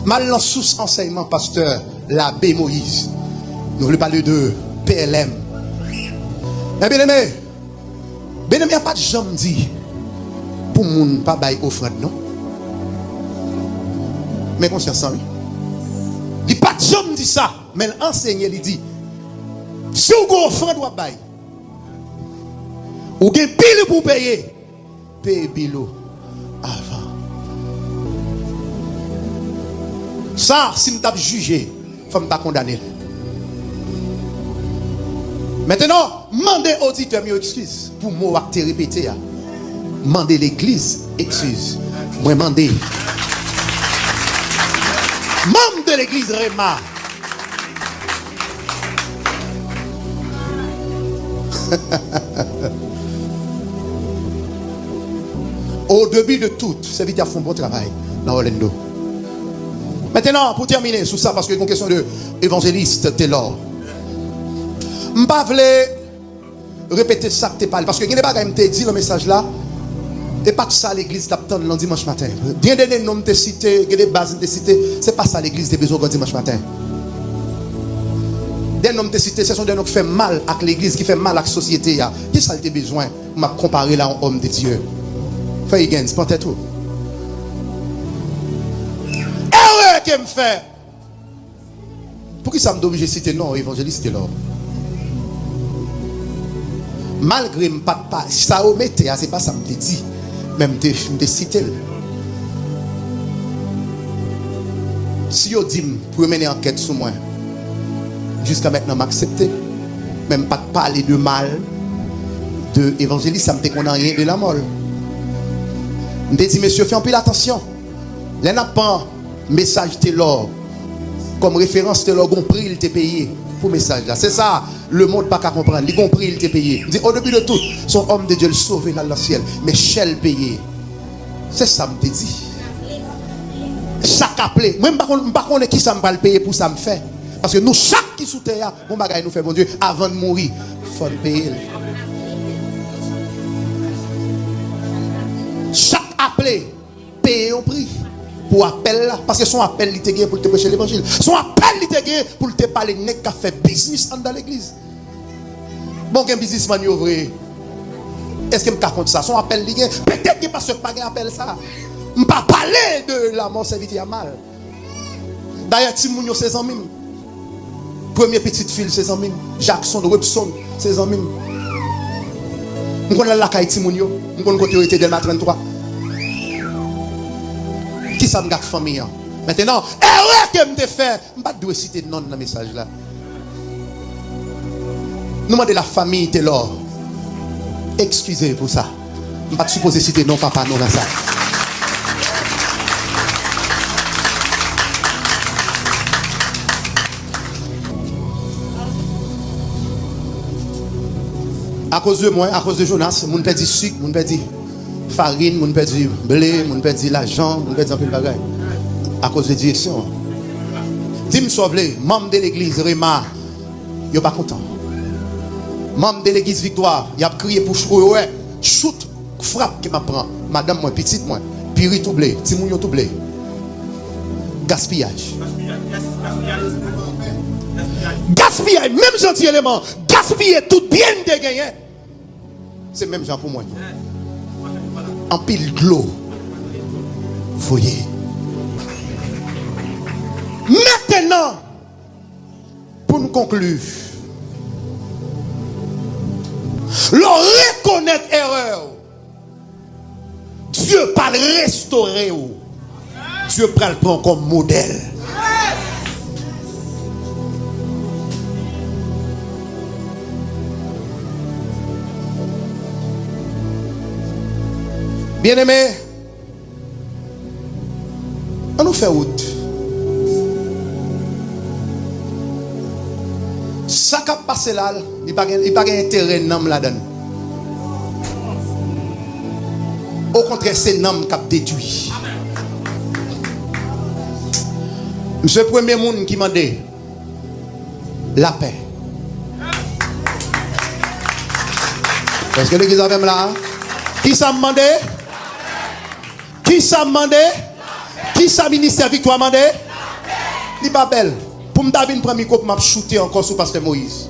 Mal dans sous-enseignement, pasteur, l'abbé Moïse. Nous voulons parler de PLM. Mais bien aimé, il n'y a pas de jambe dit pour ne pas bailler offrande, non? Mais conscience, oui. Il n'y a pas de jambe dit ça, mais l'enseignant il dit si vous avez offrande, vous bailler. Ou avez pile pour payer, payez bilo avant. Ça, si nous avons jugé, il faut pas condamner. Maintenant, mandez auditeur mieux excuse pour moi acte répété. Mandez l'église excuse. Moi mandez. Membre de l'église Réma. Au début de tout, c'est vite à fond un bon travail dans Orlando. Maintenant, pour terminer sur ça, parce qu'il y a une question de évangéliste Taylor. Je ne vais pas répéter ça que tu parles. Parce que il y a des bagages qui dit le message là. Et pas ça l'église d'attend le dimanche matin. Bien des noms te cité, des bases te cité, c'est pas ça l'église des besoins dimanche matin. Des noms te cité, ce sont des noms qui font mal avec l'église, qui font mal avec la société. Qui ça te besoin de comparer là un homme de Dieu? Fais gain, c'est pas tout. Erreur que me fait. Pour qui ça me obligé de citer non évangéliste là? Malgré me pas ça au mette, c'est pas ça me dit. Même te citer. Si vous dit pour mener enquête sur moi, jusqu'à maintenant m'accepter, même pas de parler de mal de évangéliste, ça me dit qu'on n'a rien de la molle. Je me dit monsieur, fais un peu attention. Là n'a pas message Taylor comme référence Taylor compris il t'est payé pour message là. C'est ça le monde pas qu'à comprendre. Il compris il t'est payé. Dit au début de tout, son homme de Dieu le sauvé dans le ciel, mais Shell payé. C'est ça me dit. Chaque appelé, même pas qu'on est qui ça me va le payer pour ça me fait. Parce que nous chaque qui sous terre, bon bagage nous fait bon Dieu avant de mourir, faut le payer. Chaque appelé paye au prix pour appel là, parce que son appel il te gagne pour te prêcher l'évangile. Son appel il te gagne pour te parler nèg qui fait business dans l'église. Bon un businessman yo vrai. Est-ce que me raconte ça? Son appel il gagne peut-être que parce que pas gagne appel ça. On pas parler de la mort serviteur mal. D'ailleurs Timounio ses amis. Première petite fille ses amis. Jackson de Webson ses amis. On connaît la caille Timounio, on connaît côté était Delma 33. Qui ça me garde famille? Maintenant, erreur que me te fait, je pas doit citer non dans le message là. Nous demandons la famille Taylor. Excusez pour ça. Je pas supposé citer non papa non dans ça. À cause de moi, à cause de Jonas, moun perdit sucre, moun perdit farine, moun perdit blé, moun perdit l'argent, moun perdit un peu de bagaille. À cause de direction. Dis-moi sauve-les, membre de l'église Réma, yo pas content. Membre de l'église Victoire, y a crié pour ouais, shoot, frappe qui m'apprend. Madame moi, petite moi, piri tout blé, timounio tout blé. Gaspillage. Gaspillage, même gentil élément, gaspiller tout bien de gagner. C'est même genre pour moi. En pile de l'eau. Voyez. Maintenant, pour nous conclure, le reconnaître erreur, Dieu pas le restaurer. Dieu prend le prendre comme modèle. Bien-aimé, on nous fait route. Ça qui a passé là, il n'y a pas d'intérêt là-dedans. Au contraire, c'est l'homme qui a détruit. C'est le premier monde qui m'a dit la paix. Est-ce que l'église a même là? Qui ça m'a demandé? Qui ça m'a demandé? Qui ça ministère Victoire m'a demandé? Li pas belle. Pour me David prendre micro pour m'a shooter encore sur pasteur Moïse.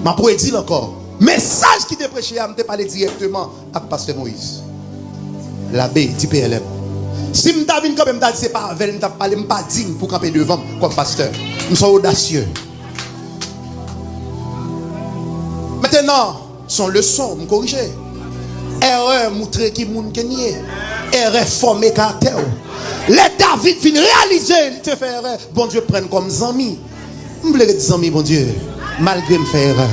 M'a pour dire encore. Message qui te prêché à me parler directement avec pasteur Moïse. L'abbé dit PLM. Si me David quand même dit c'est pas avec me parler pas digne pour camper devant comme pasteur. Nous sommes audacieux. Maintenant, son leçon me corriger. Erreur montrer qui moun kenye. Erreur former caractère. Les David fin réaliser, il te fait erreur. Bon Dieu prenne comme zami. Je voulais être zami, bon Dieu. Malgré me faire erreur.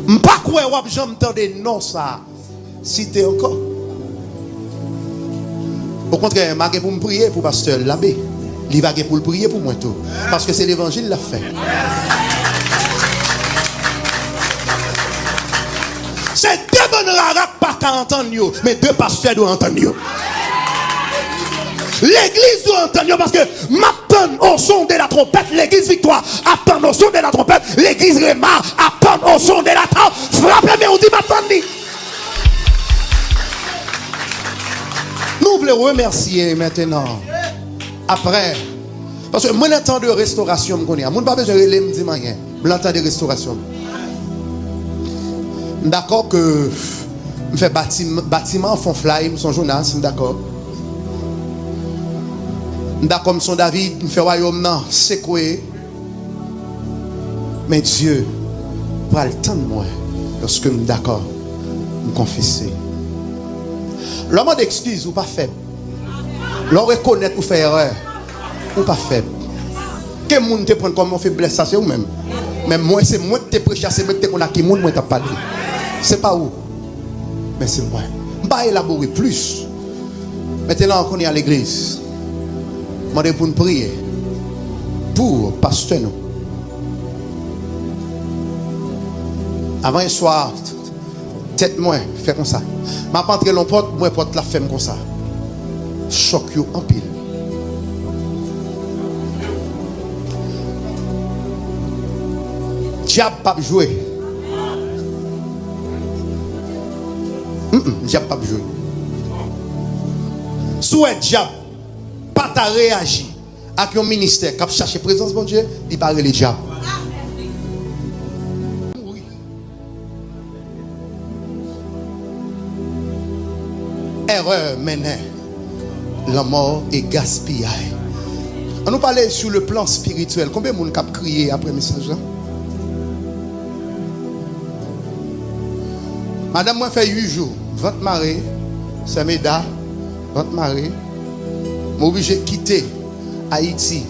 Je ne sais pas quoi j'entends non ça. Citer encore. Au contraire, je vais pour me prier pour pasteur l'abbé. Il va pour le prier pour moi tout. Parce que c'est l'évangile qui l'a fait. C'est deux bonnes rares pas qu'à entendre, mais deux pasteurs doivent entendre. L'église doit entendre parce que m'attend au son de la trompette, l'église Victoire attend au son de la trompette, l'église Réma attend au son de la trompette. Frappez, mais on dit m'attendre. Nous voulons remercier maintenant. Après, parce que moi, l'entend de restauration, je connais. Moi, pas besoin de me dire rien. Je l'entends de restauration. D'accord que je fais bâtiment, font fly, son Jonas, d'accord. D'accord, son David, je fais royaume, non, c'est quoi. Mais Dieu, prend le temps de moi, lorsque je suis d'accord, me confesser. L'homme d'excuse ou pas faible. L'on reconnaît ou faire erreur ou pas faible. Quel monde te prend comme on fait blesser ça c'est ou même. Mais moi c'est moi qui te prêche c'est moi qui qui monde moi t'a parlé. C'est pas où. Mais c'est moi. On va élaborer plus. Maintenant qu'on est à l'église. On va pour nous prier pour pasteur nous. Avant un soir tête moi fait comme ça. M'a pas entrer l'emporte moi porte la femme comme ça. Choc yo en pile. Diable pas jouer. Diable pas jouer. Souhait diable pas ta réagir avec un ministère qui a cherché présence bon Dieu, il parle les diables. Erreur menée. La mort et gaspillage. On nous parlait sur le plan spirituel. Combien de monde a crié après le message là? Madame, moi, fait 8 jours. Votre mari, c'est Meda. Votre mari, m'a obligé de quitter Haïti.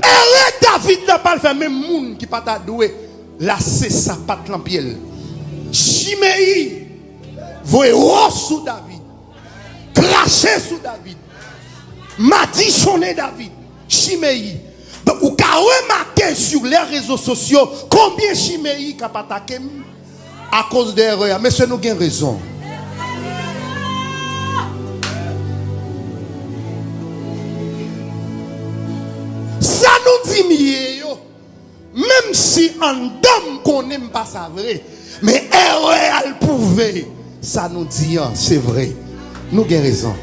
Et David n'a pas fait même monde qui n'a pas doué. Là, c'est sa patte lampiel. Chiméi. Voyez sous David, cracher sous David, madichonner David, Chiméi. Donc, vous pouvez remarquer sur les réseaux sociaux combien Chiméi a attaqué à cause d'erreurs. Mais c'est nous qui avons raison. Ça nous dit mieux, même si en dame qu'on n'aime pas ça vrai, mais erreur à le prouver. Ça nous dit, c'est vrai. Nous avons raison.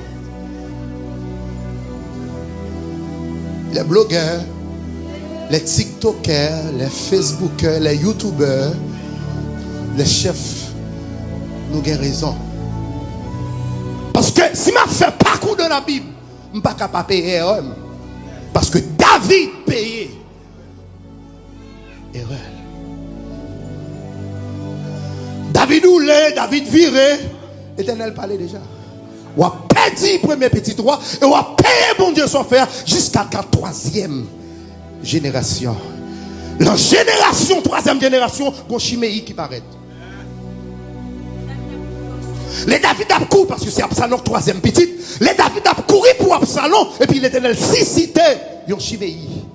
Les blogueurs, les TikTokers, les Facebookers, les YouTubers, les chefs, nous avons raison. Parce que si je ne fais pas coup dans la Bible, je ne peux pas payer erreur. Parce que David payait erreur. David oulé, David viré. L'Éternel parlait déjà. On a perdu le premier petit roi et on a payé bon Dieu son frère jusqu'à la 3e génération. La génération, 3e génération, bon Chiméi qui paraît. Les David a couru parce que c'est Absalom 3e petit. Les David a couru pour Absalom et puis l'Éternel suscité un Chiméi.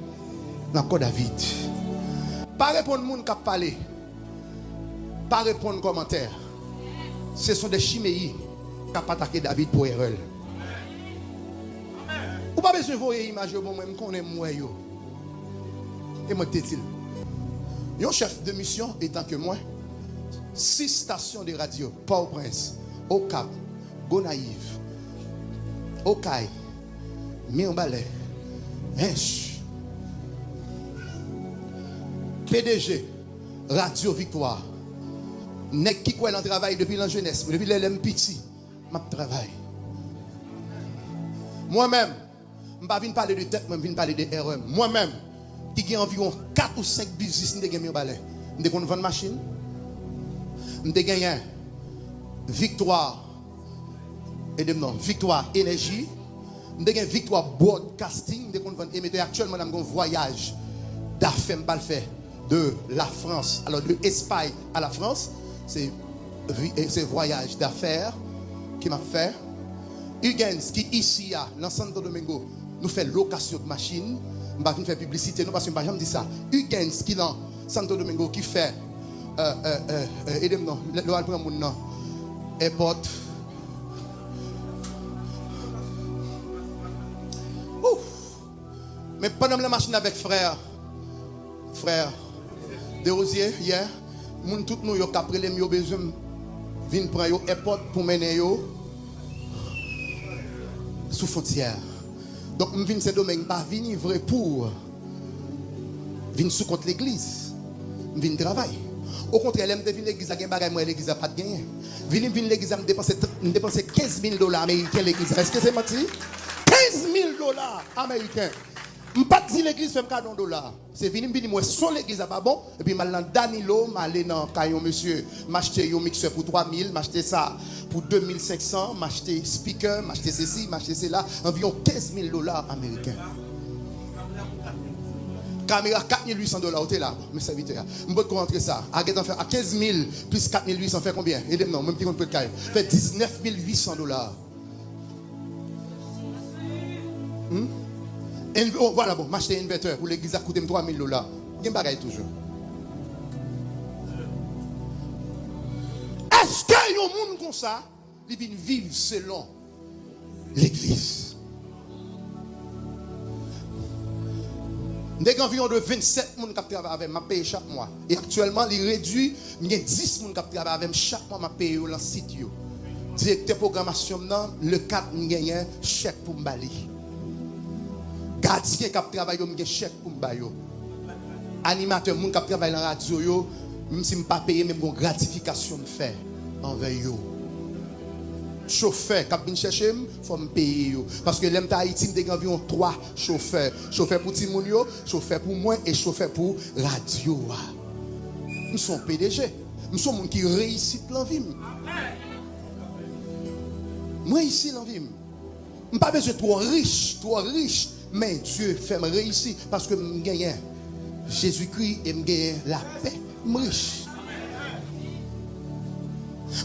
Encore David. Pas répondre au monde qui a parlé. Pas répondre aux commentaires. Ce sont des chiméis qui ont attaqué David pour erreur. Ou pas besoin de voir l'image, moi, je connais moi. Et moi, t'es-il. Un chef de mission étant que moi, 6 stations de radio, Port-au-Prince, Au Cap, Gonaïve, Okaï, Mirbalais, Hinch, PDG, Radio Victoire. Nek qui quoi dans le travail depuis la jeunesse, depuis l'élève petit, je travaille. Moi-même, je ne viens pas parler de tête, je viens parler de RM. Moi-même, qui ai environ 4 ou 5 business, je vais parler. Je vais vendre machine. Je vais gagner Victoire et de nom, Victoire Énergie. Je vais gagner Victoire Broadcasting. Je vais vendre émetteur. Actuellement, je vais un voyage d'affaires de la France, alors de l'Espagne à la France. C'est voyage d'affaires qui m'a fait. Hugens qui ici dans Santo Domingo nous fait location de machines. Je ne vais pas faire publicité, non, parce que je ne dis ça. Hugens qui dans Santo Domingo qui fait aidez-moi, le va prendre mon nom. Airport. Ouf. Mais pendant la machine avec frère de Rosier hier, moun tout nous yo après les yo besoin vinn prendre yo airport pour mener yo sous frontière. Donc je viens ce domaine pas venir vrai pour venir sous contre l'église. Je viens travailler. Au contraire, je viens l'église avec un bagage moi l'église a pas de gagner. Viens l'église me dépenser $15,000 américains l'église. Est-ce que c'est menti? $15,000 américains. Je ne pas dire l'église fait un $. C'est venir moi son l'église pas bon et puis mal dans Danilo, m'aller dans Caillon monsieur, m'acheter un mixeur pour 3,000, m'acheter ça pour 2,500, m'acheter speaker, m'acheter ceci, m'acheter cela, environ $15,000 américains. Caméra $4,800 au là, mes serviteurs. Je peux rentrer ça. À 15,000 plus 4,800 fait combien? Aidez-moi, même petit compte de caille. Fait $19,800. Oh, voilà, bon, m'acheter un inverteur pour l'église a coûté $3,000. Il y a un bagage toujours. Est-ce qu'il y a un monde comme ça qui vient vivre selon l'église? Nous avons environ de 27 personnes qui travaillent avec moi, paye chaque mois. Et actuellement, il réduit, il y a 10 personnes qui travaillent avec moi chaque mois, je paye dans le site. Directeur de programmation, le 4, je gagne un chèque pour Mbali. Gardien qui travaille, je chèque pour Mbali. Animateur, qui travaille dans la radio, même si je ne pas payé, même une gratification de faire envers eux. Chauffeur, quand je cherche, il faut me payer. Parce que l'homme d'Haïti, il y a environ 3 chauffeurs. Chauffeur pour Timounio, chauffeur pour moi et chauffeur pour radio. Nous sommes PDG. Nous sommes des gens qui réussissent dans la vie. Moi, ici, dans la vie. Je n'ai pas besoin de trop riche. Mais Dieu fait me réussir parce que je gagne Jésus-Christ et je gagne la paix. Je suis riche.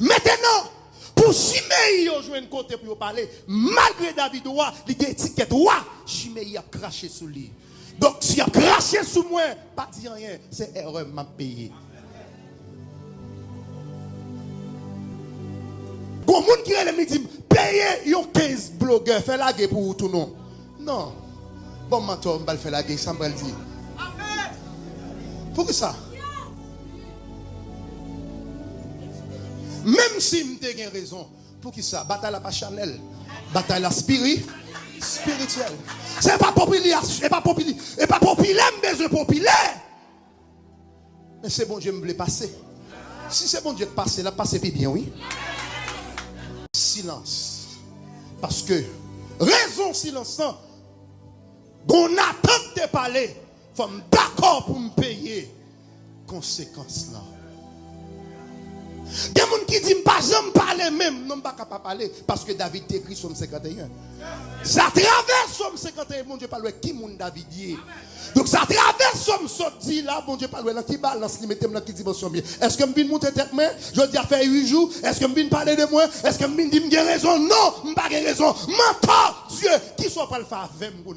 Maintenant, pour Chimei, yo joue un côté pour parler, malgré David roi, il y a étiquette roi, Chimei a craché sur lui. Donc si a craché sur moi, pas dire rien, c'est erreur m'a payé. Bon monde qui me dit payer yo 15 blogueurs fait la guerre pour tout non. Non. Bon mentor m'va faire la guerre sans me le dire. Pour ça? Même si je n'ai raison, pour qui ça? Bataille pas Chanel, bataille la spirituelle. C'est pas populaire, c'est pas populaire, et pas populaire, mais je populaire. Mais c'est bon Dieu me voulait passer. Si c'est bon Dieu de passer, là, passer bien, oui. Silence. Parce que, raison silence, on attend de parler, il faut me d'accord pour me payer. Conséquence là. Il y a des gens qui disent pas j'aime parler même, non pas capable parler parce que David écrit Somme 51. Ça traverse Somme 51, mon Dieu parle qui mon David dit. Donc ça traverse Somme sorti là, mon Dieu parle dans qui balance li mettez dans qui dimension bien. Est-ce que me viens monter tête main, je dis à faire 8 jours, est-ce que me viens parler de moi, est-ce que me viens dire me raison? Non, me pas raison. Mentor Dieu qui soit pas le faire avec moi.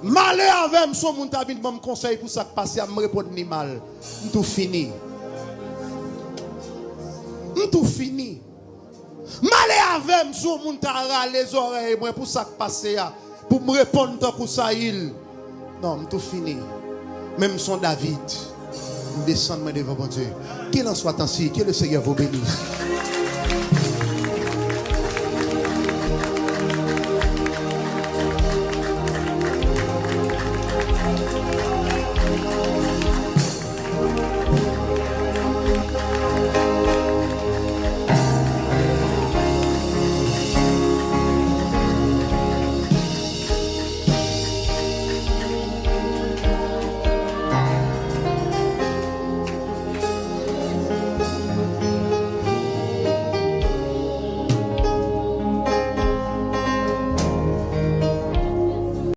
Malé avec son moun ta vinn me conseil pour ça que passer à me répondre ni mal. Tout fini. Tout fini. Malé avec son moun ta les oreilles moi pour ça que passer pour me répondre pour ça il. Non, tout fini. Même son David, descend devant mon Dieu. Qu'il en soit ainsi, que le Seigneur vous bénisse.